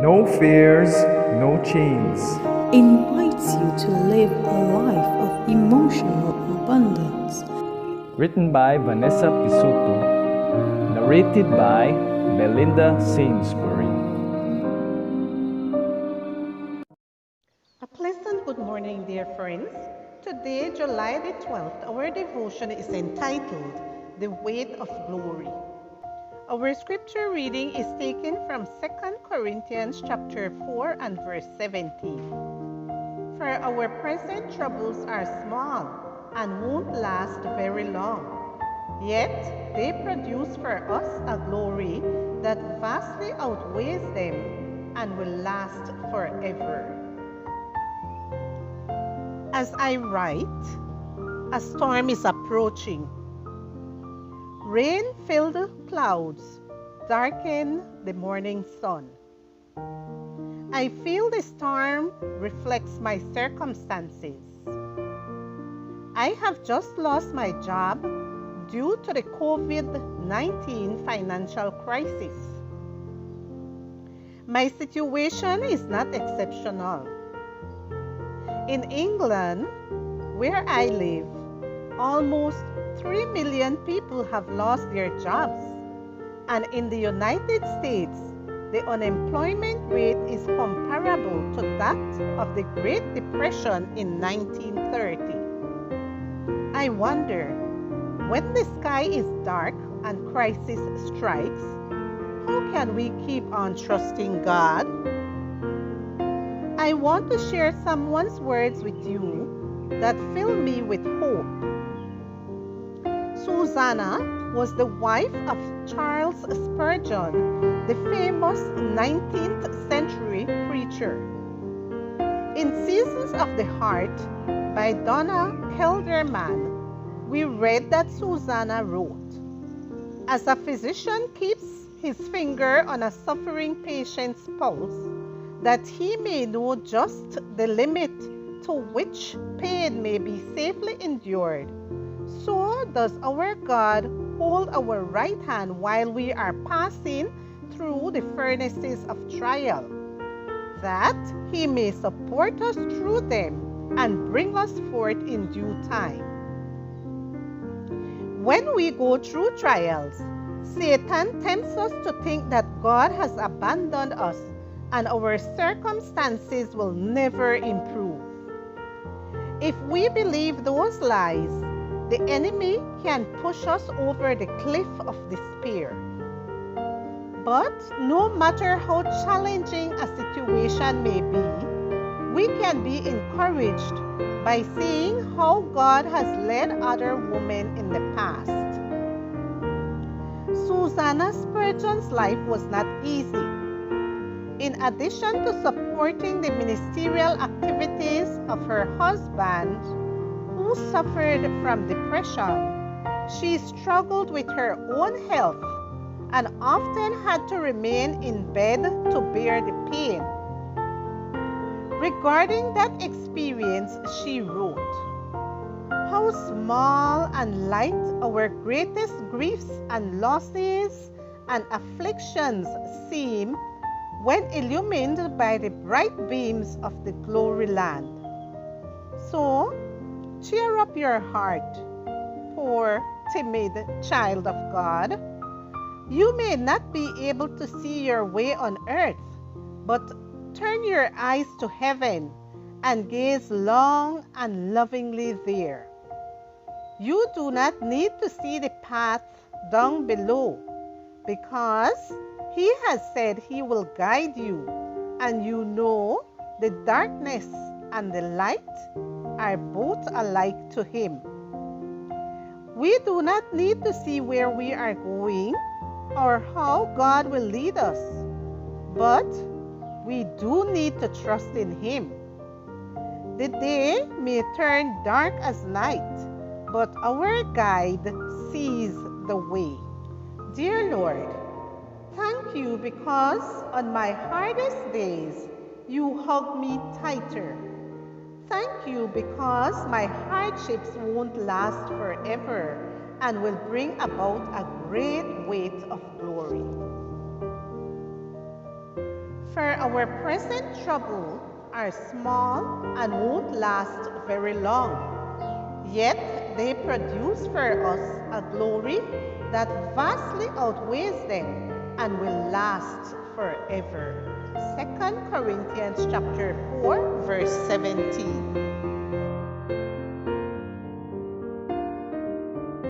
No fears, no chains. Invites you to live a life of emotional abundance. Written by Vanessa Pisuto. Narrated by Belinda Sainsbury. A pleasant good morning, dear friends. Today, July the 12th, our devotion is entitled The Weight of Glory. Our scripture reading is taken from 2 Corinthians chapter 4 and verse 17. For our present troubles are small and won't last very long, yet they produce for us a glory that vastly outweighs them and will last forever. As I write, a storm is approaching. Rain-filled clouds darken the morning sun. I feel the storm reflects my circumstances. I have just lost my job due to the COVID-19 financial crisis. My situation is not exceptional. In England, where I live, almost 3 million people have lost their jobs. And in the United States, the unemployment rate is comparable to that of the Great Depression in 1930. I wonder, when the sky is dark and crisis strikes, how can we keep on trusting God? I want to share someone's words with you that fill me with hope. Susanna was the wife of Charles Spurgeon, the famous 19th century preacher. In Seasons of the Heart by Donna Kelderman, we read that Susanna wrote, "As a physician keeps his finger on a suffering patient's pulse, that he may know just the limit to which pain may be safely endured, so does our God hold our right hand while we are passing through the furnaces of trial, that he may support us through them and bring us forth in due time." When we go through trials, Satan tempts us to think that God has abandoned us and our circumstances will never improve. If we believe those lies, the enemy can push us over the cliff of despair. But no matter how challenging a situation may be, we can be encouraged by seeing how God has led other women in the past. Susanna Spurgeon's life was not easy. In addition to supporting the ministerial activities of her husband, who suffered from depression, she struggled with her own health and often had to remain in bed to bear the pain. Regarding that experience, she wrote, "How small and light our greatest griefs and losses and afflictions seem when illumined by the bright beams of the glory land. So, cheer up your heart, poor, timid child of God. You may not be able to see your way on earth, but turn your eyes to heaven and gaze long and lovingly there. You do not need to see the path down below, because He has said He will guide you, and you know the darkness and the light are both alike to Him. We do not need to see where we are going or how God will lead us, but we do need to trust in Him. The day may turn dark as night, but our guide sees the way." Dear Lord, thank you because on my hardest days, you hug me tighter. Thank you because my hardships won't last forever and will bring about a great weight of glory. For our present trouble are small and won't last very long. Yet they produce for us a glory that vastly outweighs them and will last forever. 2 Corinthians chapter 4, verse 17.